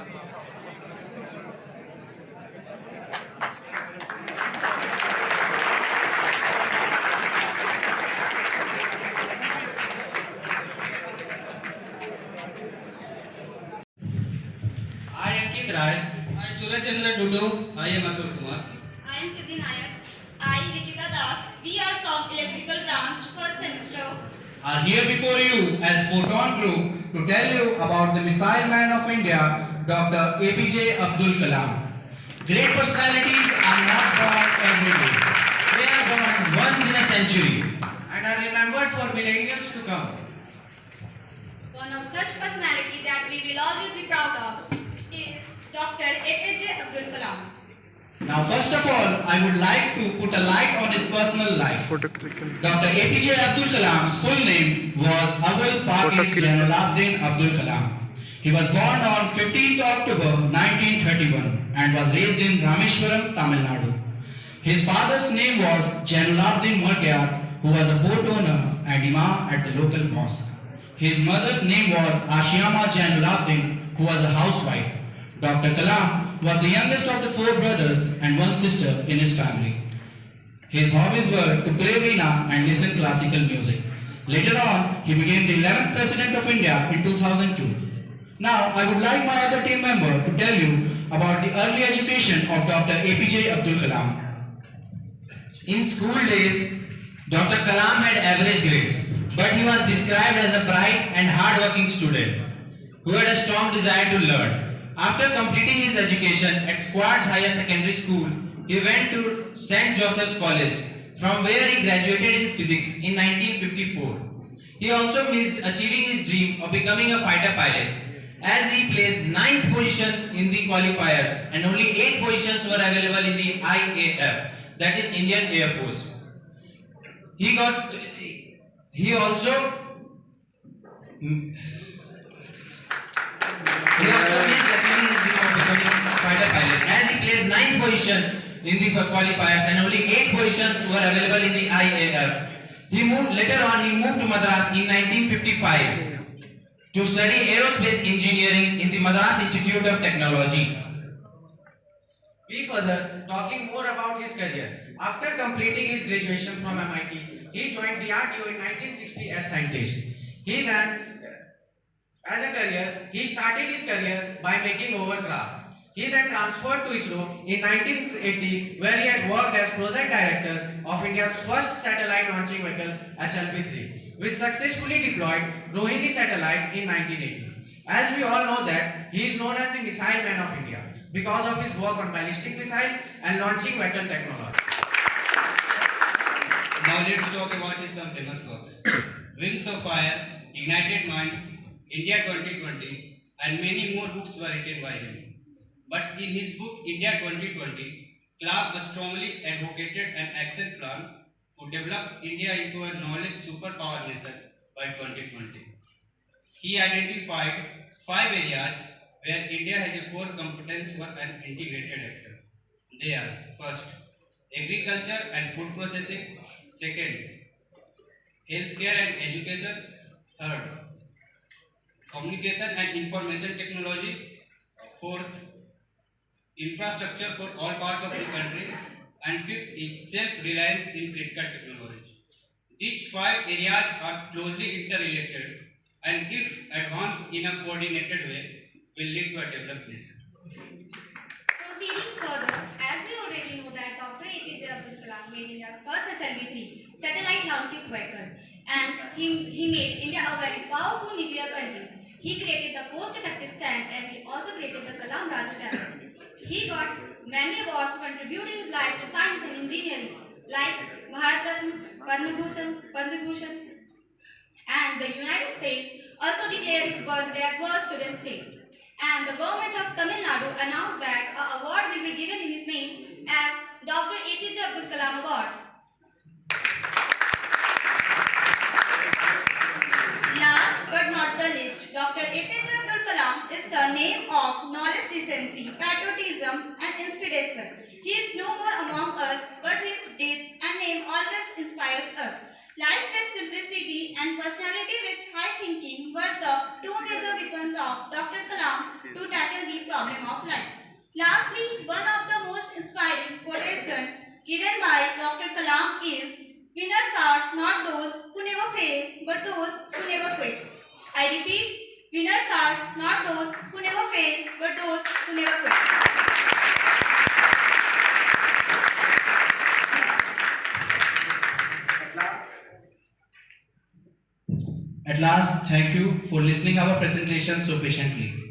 I Ankit Rai. I Suraj Chandra Dudu. I am Atul Kumar. I am Siddhi Nayak. I Nikita Das. We are from Electrical Branch, first semester. Are here before you as Photon Group to tell you about the Missile Man of India, Dr. APJ Abdul Kalam. Great personalities are not born every day. They are born once in a century and are remembered for millennials to come. One of such personality that we will always be proud of is Dr. APJ Abdul Kalam. Now first of all, I would like to put a light on his personal life. Dr. APJ Abdul Kalam's full name was Abul Pakir Jainuddin Abdul Kalam. He was born on 15th October 1931 and was raised in Rameshwaram, Tamil Nadu. His father's name was Jainuddin Martyar, who was a boat owner and imam at the local mosque. His mother's name was Ashiyama Jainuddin, who was a housewife. Dr. Kalam was the youngest of the 4 brothers and 1 sister in his family. His hobbies were to play veena and listen classical music. Later on, he became the 11th President of India in 2002. Now, I would like my other team member to tell you about the early education of Dr. APJ Abdul Kalam. In school days, Dr. Kalam had average grades, but he was described as a bright and hard-working student who had a strong desire to learn. After completing his education at Squads Higher Secondary School, he went to St. Joseph's College, from where he graduated in physics in 1954. He also missed achieving his dream of becoming a fighter pilot, as he placed 9th position in the qualifiers and only 8 positions were available in the IAF, that is Indian Air Force. He also missed achieving his dream of becoming a fighter pilot, as he placed 9th position in the qualifiers and only 8 positions were available in the IAF. Later on he moved to Madras in 1955 to study aerospace engineering in the Madras Institute of Technology. We further talking more about his career. After completing his graduation from MIT, he joined DRDO in 1960 as scientist. He started his career by making hovercraft. He then transferred to ISRO in 1980, where he had worked as project director of India's first satellite launching vehicle SLV-3, which successfully deployed Rohini satellite in 1980. As we all know that, he is known as the Missile Man of India because of his work on ballistic missile and launching vehicle technology. Now let's talk about his some famous works. Wings of Fire, Ignited Minds, India 2020 and many more books were written by him. But in his book India 2020, Kalam strongly advocated an action plan to develop India into a knowledge superpower nation by 2020. He identified 5 areas where India has a core competence for an integrated action. They are: first, agriculture and food processing; second, healthcare and education; third, communication and information technology; fourth, infrastructure for all parts of the country; and fifth is self-reliance in critical technology. These 5 areas are closely interrelated and if advanced in a coordinated way will lead to a developed nation. Proceeding further, as we already know that Dr. APJ Abdul Kalam made India's first SLV-3 satellite launching vehicle, and he made India a very powerful nuclear country. He created the cost-effective stand and he also created the Kalam Raju Tower. He got many awards for contributing his life to science and engineering, like Bharat Ratna, Padma Bhushan, and the United States also declared his birthday as World Students' Day. And the government of Tamil Nadu announced that an award will be given in his name as Dr. APJ Abdul Kalam Award. Last but not the least, Dr. APJ Abdul Kalam is the name of knowledge, decency, patriotism and inspiration. He is no more among us, but his deeds and name always inspires us. Life with simplicity and personality with high thinking were the 2 major weapons of Dr. Kalam to tackle the problem of life. Lastly, one of the most inspiring quotation given by Dr. Kalam is, "Winners are not those who never fail, but those who never quit." I repeat, winners are not those who never fail, but those who never quit. At last, thank you for listening our presentation so patiently.